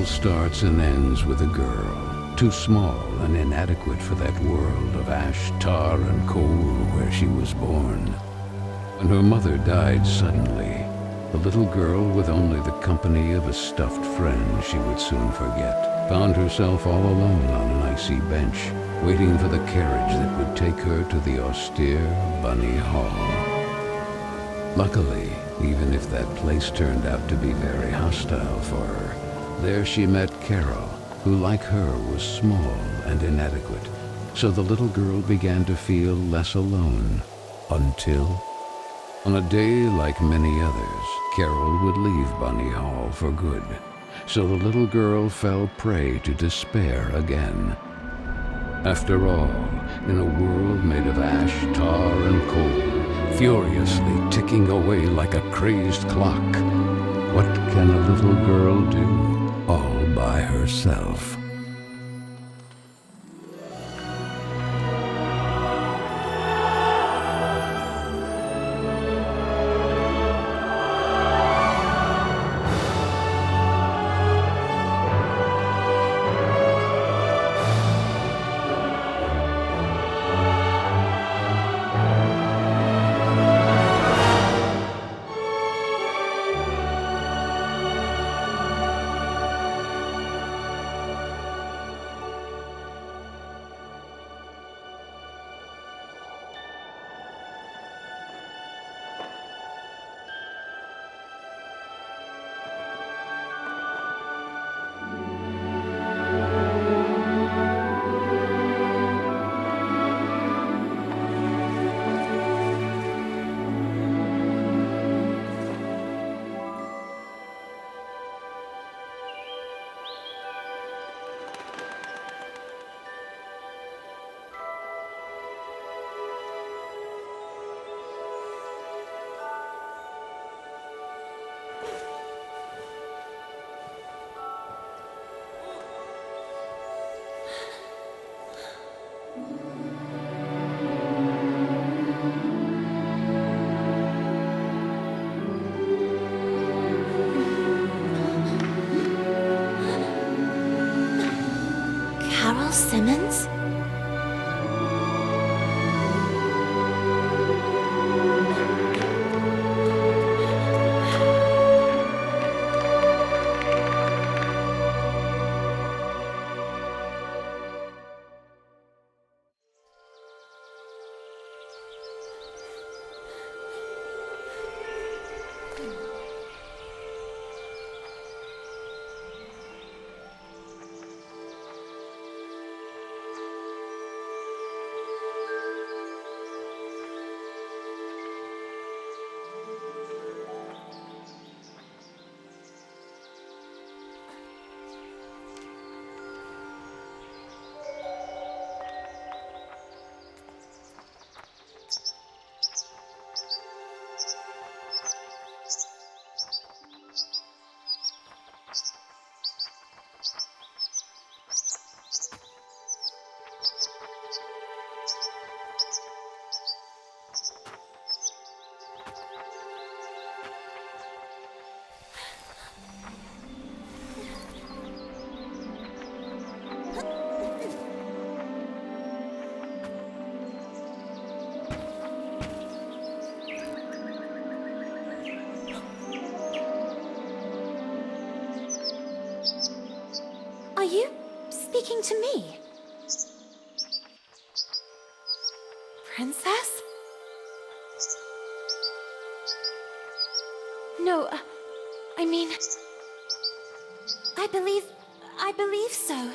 all starts and ends with a girl, too small and inadequate for that world of ash, tar, and coal where she was born. When her mother died suddenly, the little girl, with only the company of a stuffed friend she would soon forget, found herself all alone on an icy bench, waiting for the carriage that would take her to the austere Bunny Hall. Luckily, even if that place turned out to be very hostile for her, there she met Carole, who like her was small and inadequate, so the little girl began to feel less alone, until, on a day like many others, Carole would leave Bunny Hall for good, so the little girl fell prey to despair again. After all, in a world made of ash, tar, and coal, furiously ticking away like a crazed clock, what can a little girl do all by herself? Simmons? Are you speaking to me? Princess? No, I mean... I believe so.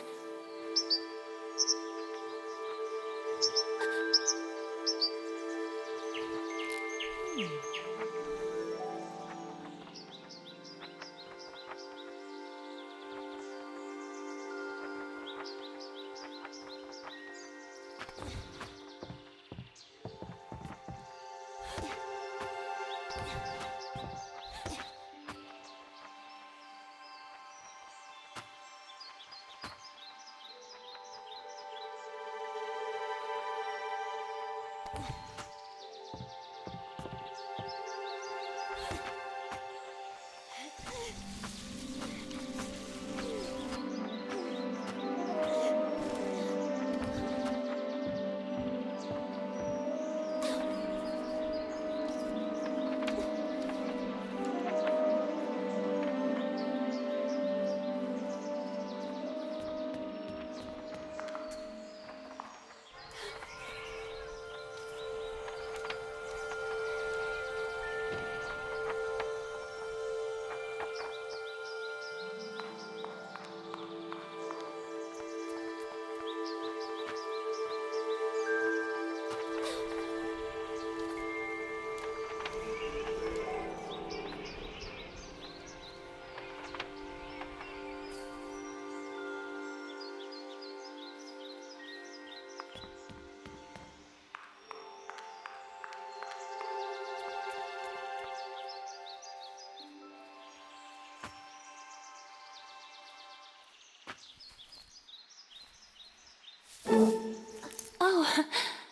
Oh,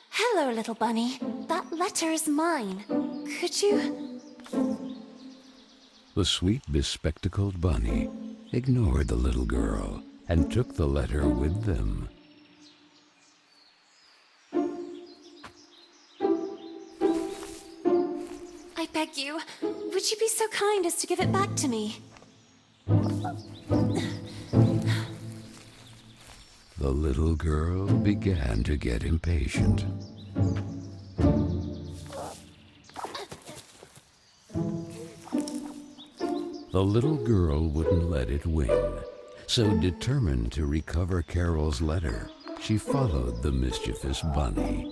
hello, little bunny. That letter is mine. Could you... The sweet, bespectacled bunny ignored the little girl and took the letter with them. I beg you, would you be so kind as to give it back to me? The little girl began to get impatient. The little girl wouldn't let it win, so determined to recover Carole's letter, she followed the mischievous bunny.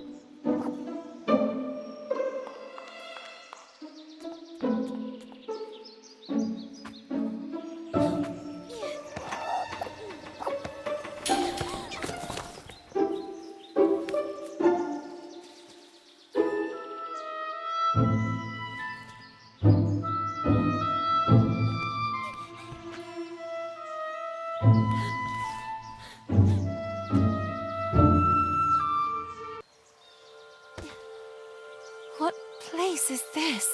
What place is this?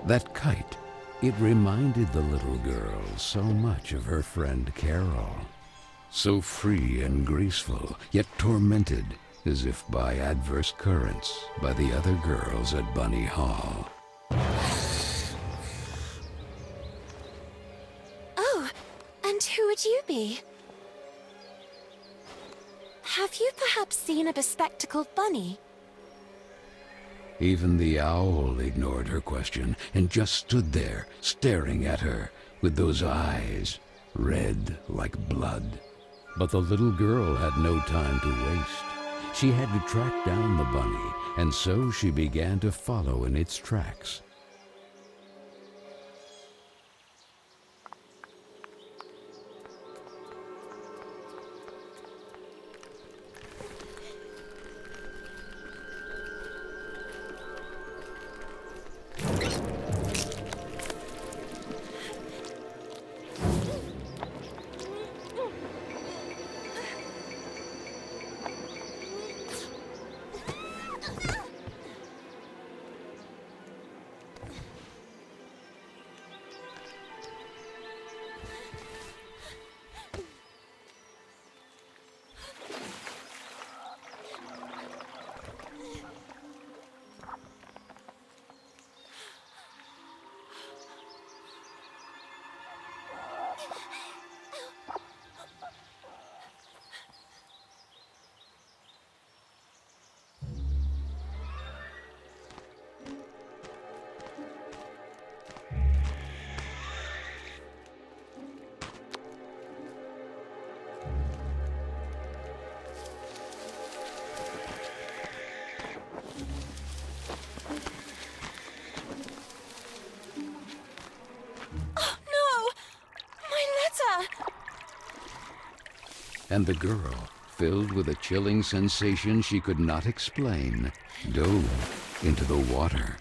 That kite, it reminded the little girl so much of her friend Carole. So free and graceful, yet tormented, as if by adverse currents, by the other girls at Bunny Hall. Oh, and who would you be? Have you perhaps seen a bespectacled bunny? Even the owl ignored her question and just stood there, staring at her, with those eyes, red like blood. But the little girl had no time to waste. She had to track down the bunny, and so she began to follow in its tracks. And the girl, filled with a chilling sensation she could not explain, dove into the water.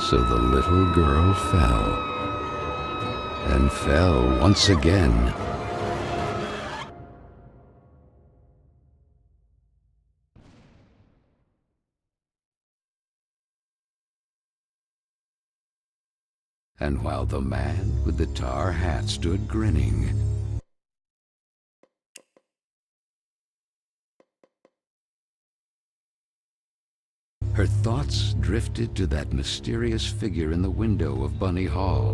So the little girl fell, and fell once again. And while the man with the tar hat stood grinning, her thoughts drifted to that mysterious figure in the window of Bunny Hall,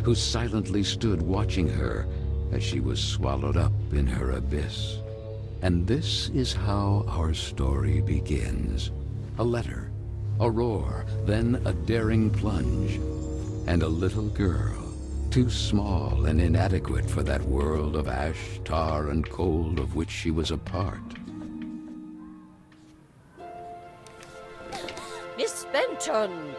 who silently stood watching her as she was swallowed up in her abyss. And this is how our story begins. A letter, a roar, then a daring plunge, and a little girl, too small and inadequate for that world of ash, tar, and coal of which she was a part. Miss Benton,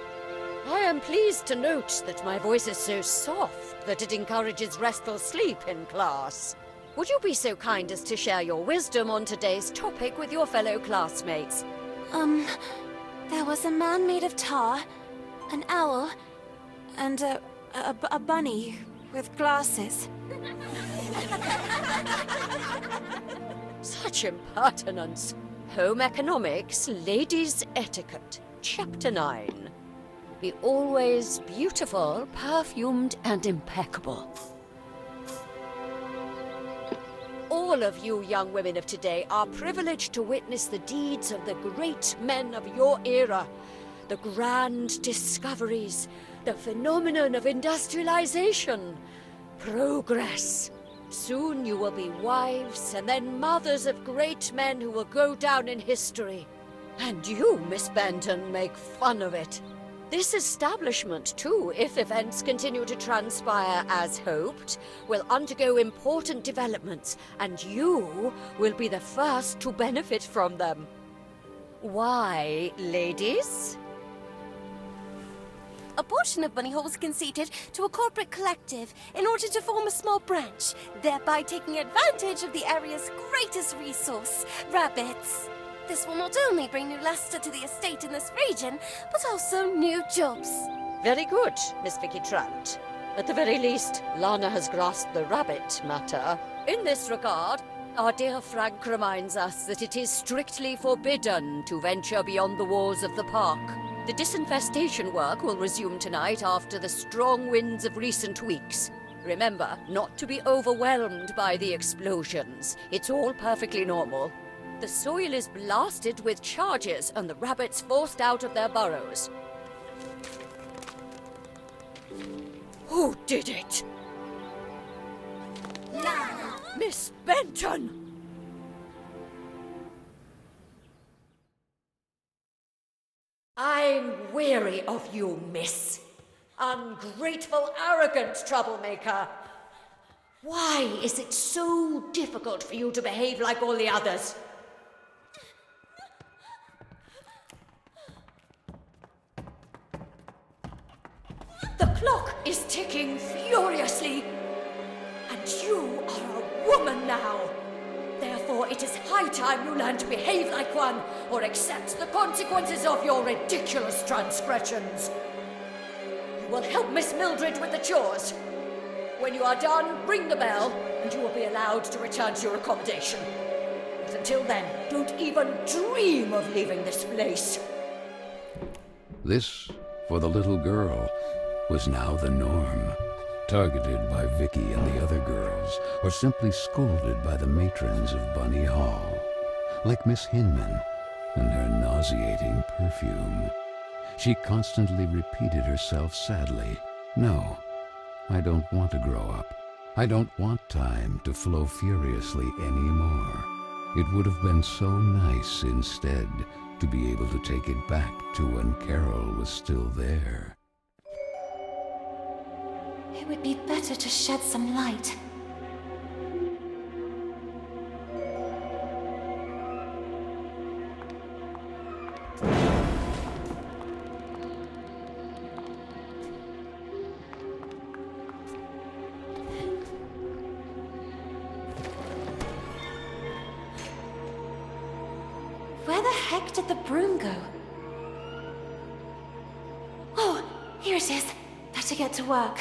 I am pleased to note that my voice is so soft that it encourages restful sleep in class. Would you be so kind as to share your wisdom on today's topic with your fellow classmates? There was a man made of tar, an owl, and a bunny with glasses. Such impertinence. Home economics, ladies' etiquette. Chapter 9. Be always beautiful, perfumed, and impeccable. All of you young women of today are privileged to witness the deeds of the great men of your era. The grand discoveries, the phenomenon of industrialization, progress. Soon you will be wives and then mothers of great men who will go down in history. And you, Miss Benton, make fun of it. This establishment, too, if events continue to transpire as hoped, will undergo important developments, and you will be the first to benefit from them. Why, ladies? A portion of Bunny Hall was conceded to a corporate collective in order to form a small branch, thereby taking advantage of the area's greatest resource, rabbits. This will not only bring new luster to the estate in this region, but also new jobs. Very good, Miss Vicky Trout. At the very least, Lana has grasped the rabbit matter. In this regard, our dear Frank reminds us that it is strictly forbidden to venture beyond the walls of the park. The disinfestation work will resume tonight after the strong winds of recent weeks. Remember, not to be overwhelmed by the explosions. It's all perfectly normal. The soil is blasted with charges and the rabbits forced out of their burrows. Who did it? Lana! Miss Benton! I'm weary of you, miss. Ungrateful, arrogant troublemaker. Why is it so difficult for you to behave like all the others? The clock is ticking furiously, and you are a woman now. Therefore, it is high time you learn to behave like one, or accept the consequences of your ridiculous transgressions. You will help Miss Mildred with the chores. When you are done, ring the bell, and you will be allowed to return to your accommodation. But until then, don't even dream of leaving this place. This, for the little girl, was now the norm, targeted by Vicky and the other girls, or simply scolded by the matrons of Bunny Hall, like Miss Hinman and her nauseating perfume. She constantly repeated herself sadly, "No, I don't want to grow up. I don't want time to flow furiously anymore. It would have been so nice instead to be able to take it back to when Carole was still there." It would be better to shed some light. Where the heck did the broom go? Oh, Here it is. Better get to work.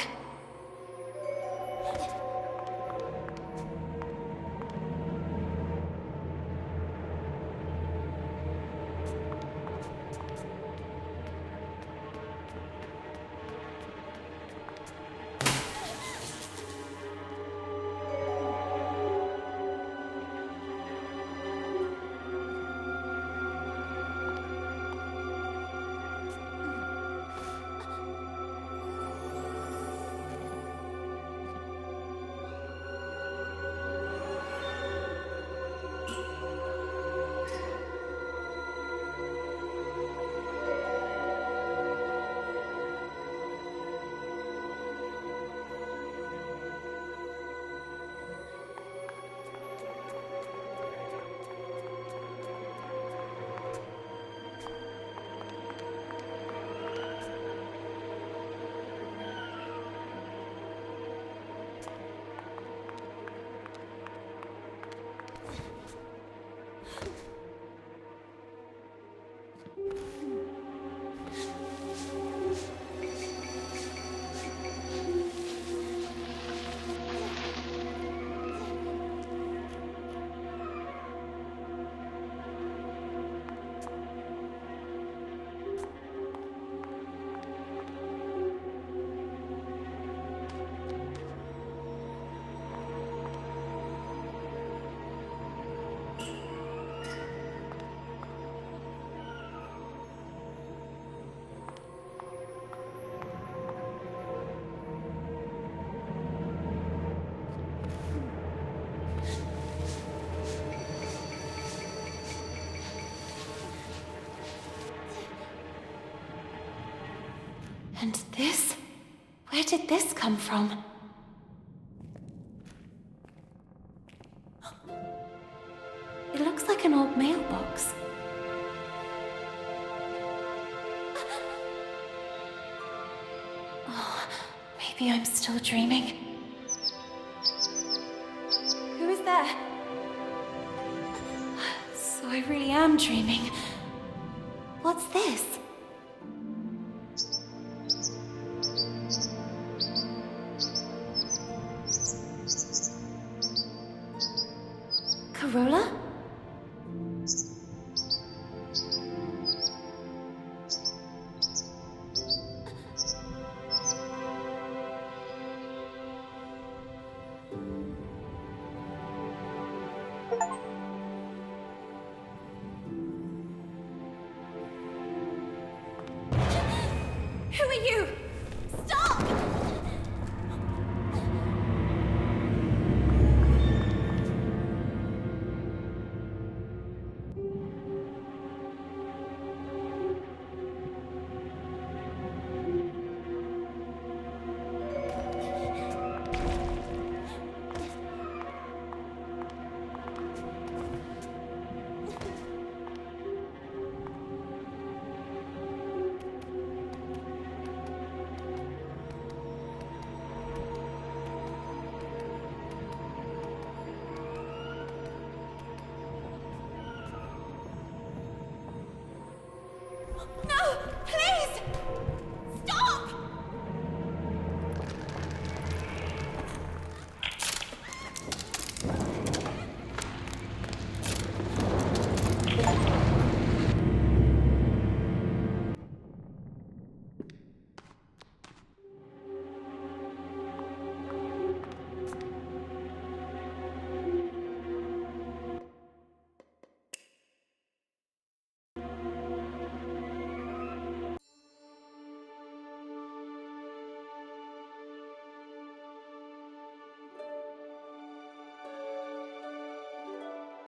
And this? Where did this come from? It looks like an old mailbox. Oh, maybe I'm still dreaming. Who is there? So I really am dreaming. What's this? Carole? Who are you?